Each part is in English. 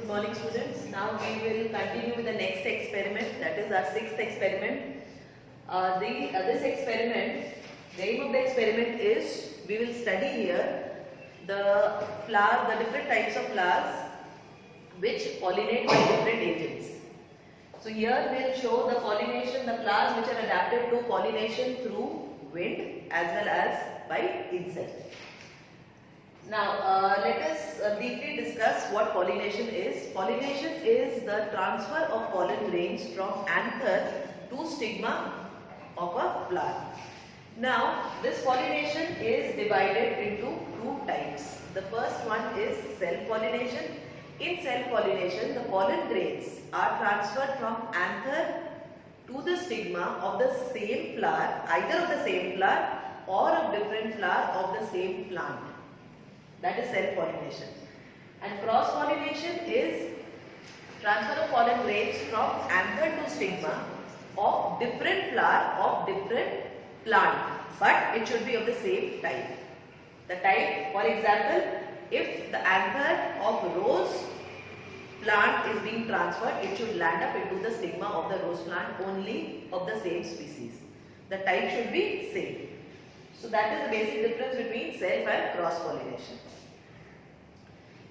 Good morning students. Now we will continue with the next experiment, that is our sixth experiment. This experiment, the aim of the experiment is we will study here the different types of flowers which pollinate by different agents. So here we will show the pollination, the flowers which are adapted to pollination through wind as well as by insect. Now let us briefly discuss what pollination is. Pollination is the transfer of pollen grains from anther to stigma of a flower. Now this pollination is divided into two types. The first one is self-pollination. In self-pollination, the pollen grains are transferred from anther to the stigma of the same flower, either of the same flower or of different flower of the same plant. That is self-pollination. And cross-pollination is transfer of pollen grains from anther to stigma of different flower of different plant, but it should be of the same type. The type, for example, if the anther of rose plant is being transferred, it should land up into the stigma of the rose plant only of the same species. The type should be same. So that is the basic difference between self and cross-pollination.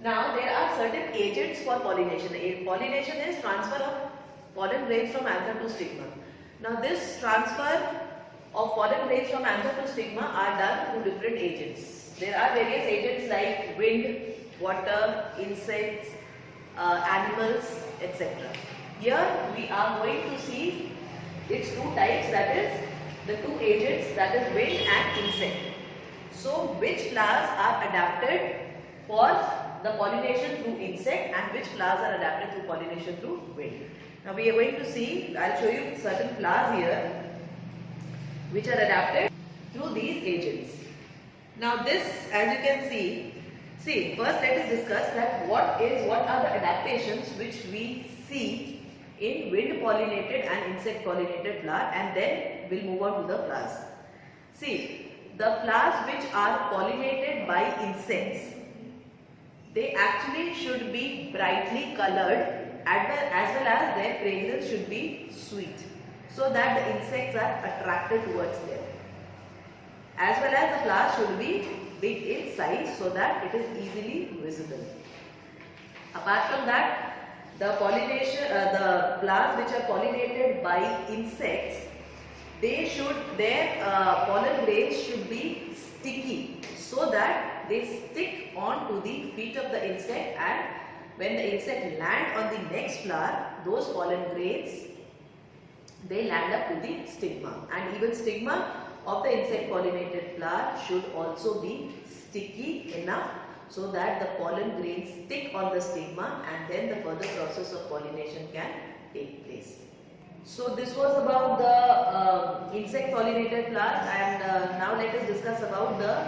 Now there are certain agents for pollination. Pollination is transfer of pollen grains from anther to stigma. Now this transfer of pollen grains from anther to stigma are done through different agents. There are various agents like wind, water, insects, animals, etc. Here we are going to see its two types, that is the two agents, that is wind and insect. So which flowers are adapted for the pollination through insect and which flowers are adapted through pollination through wind. Now we are going to see, I will show you certain flowers here which are adapted through these agents. Now this, as you can see, first let us discuss that what are the adaptations which we see in wind pollinated and insect pollinated flower, and then we'll move on to the flowers. See, the flowers which are pollinated by insects, they actually should be brightly colored as well as their fragrance should be sweet, so that the insects are attracted towards them. As well as the flowers should be big in size so that it is easily visible. Apart from that, the flowers which are pollinated by insects, their pollen grains should be sticky so that they stick on to the feet of the insect, and when the insect land on the next flower, those pollen grains, they land up to the stigma, and even stigma of the insect pollinated flower should also be sticky enough so that the pollen grains stick on the stigma, and then the further process of pollination can take place. So this was about the insect pollinated flowers, and now let us discuss about the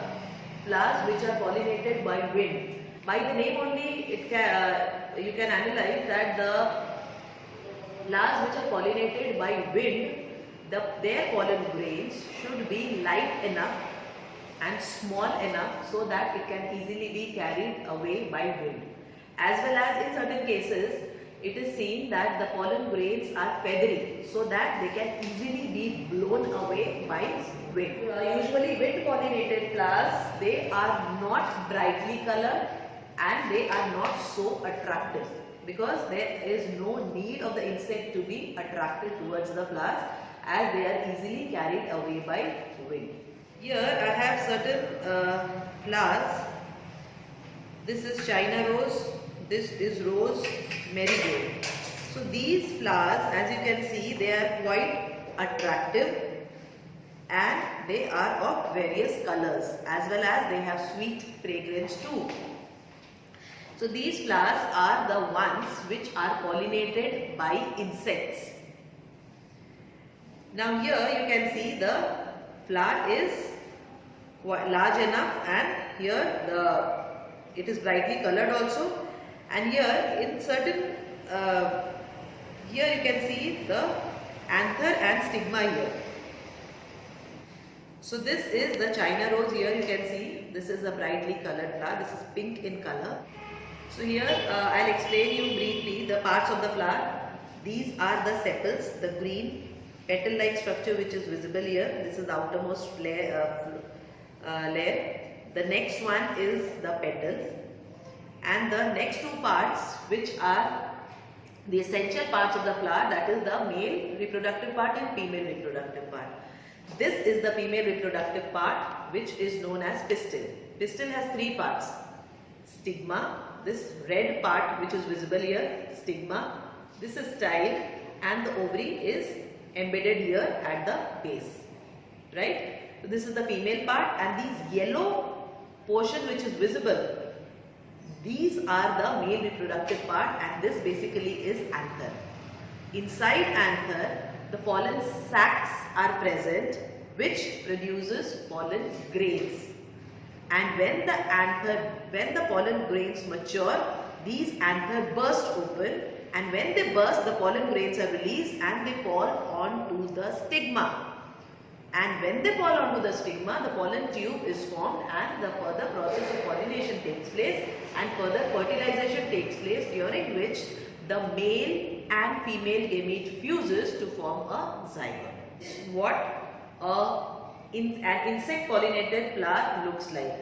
flowers which are pollinated by wind. By the name only you can analyze that the flowers which are pollinated by wind, their pollen grains should be light enough and small enough so that it can easily be carried away by wind. As well as in certain cases, it is seen that the pollen grains are feathery so that they can easily be blown away by wind. Usually wind pollinated flowers, they are not brightly colored and they are not so attractive, because there is no need of the insect to be attracted towards the flowers as they are easily carried away by wind. Here I have certain flowers. This is China rose, this is rose marigold. So these flowers, as you can see, they are quite attractive and they are of various colors, as well as they have sweet fragrance too. So these flowers are the ones which are pollinated by insects. Now here you can see the flower is quite large enough, and here it is brightly colored also, and here in certain here you can see the anther and stigma here. So this is the China rose. Here you can see this is a brightly colored flower. This is pink in color. So here I'll explain you briefly the parts of the flower. These are the sepals, the green petal-like structure which is visible here. This is the outermost layer. The next one is the petals, and the next two parts which are the essential parts of the flower, that is the male reproductive part and female reproductive part. This is the female reproductive part which is known as pistil. Pistil has three parts: stigma, this red part which is visible here, stigma, this is style, and the ovary is embedded here at the base, right? So this is the female part, and these yellow portion which is visible, these are the male reproductive part, and this basically is anther. Inside anther, the pollen sacs are present which produces pollen grains. And when the pollen grains mature, these anther burst open, and when they burst, the pollen grains are released and they fall onto the stigma. And when they fall onto the stigma, the pollen tube is formed, and the further process of pollination takes place, and further fertilization takes place, during which the male and female gamete fuses to form a zygote. What an insect pollinated flower looks like: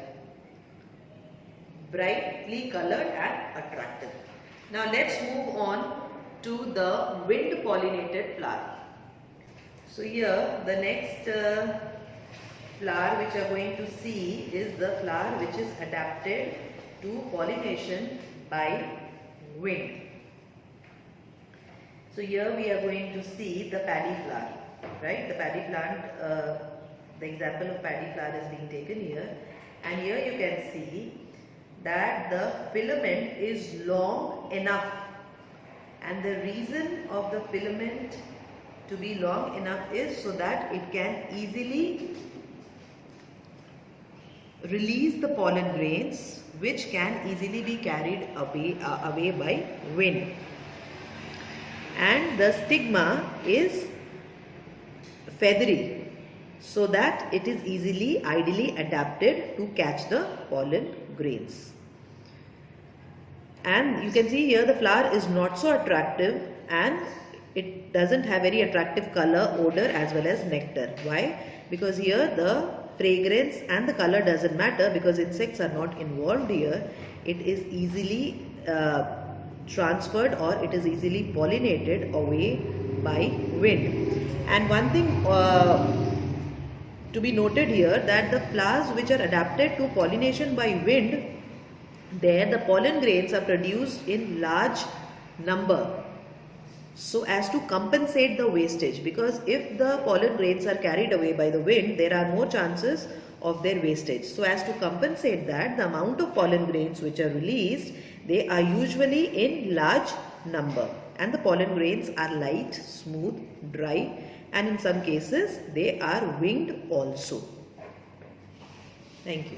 brightly colored and attractive. Now let's move on to the wind pollinated flower. So here the next flower which you are going to see is the flower which is adapted to pollination by wind. So here we are going to see the paddy flower, right? The paddy plant, the example of paddy flower is being taken here, and here you can see that the filament is long enough, and the reason of the filament to be long enough is so that it can easily release the pollen grains which can easily be carried away by wind. And the stigma is feathery so that it is ideally adapted to catch the pollen grains. And you can see here the flower is not so attractive, and it doesn't have very attractive color, odor as well as nectar. Why? Because here the fragrance and the color doesn't matter, because insects are not involved here. It is easily transferred, or it is easily pollinated away by wind. And one thing to be noted here, that the flowers which are adapted to pollination by wind, there the pollen grains are produced in large number, so as to compensate the wastage, because if the pollen grains are carried away by the wind, there are more chances of their wastage. So as to compensate that, the amount of pollen grains which are released, they are usually in large number, and the pollen grains are light, smooth, dry, and in some cases they are winged also. Thank you.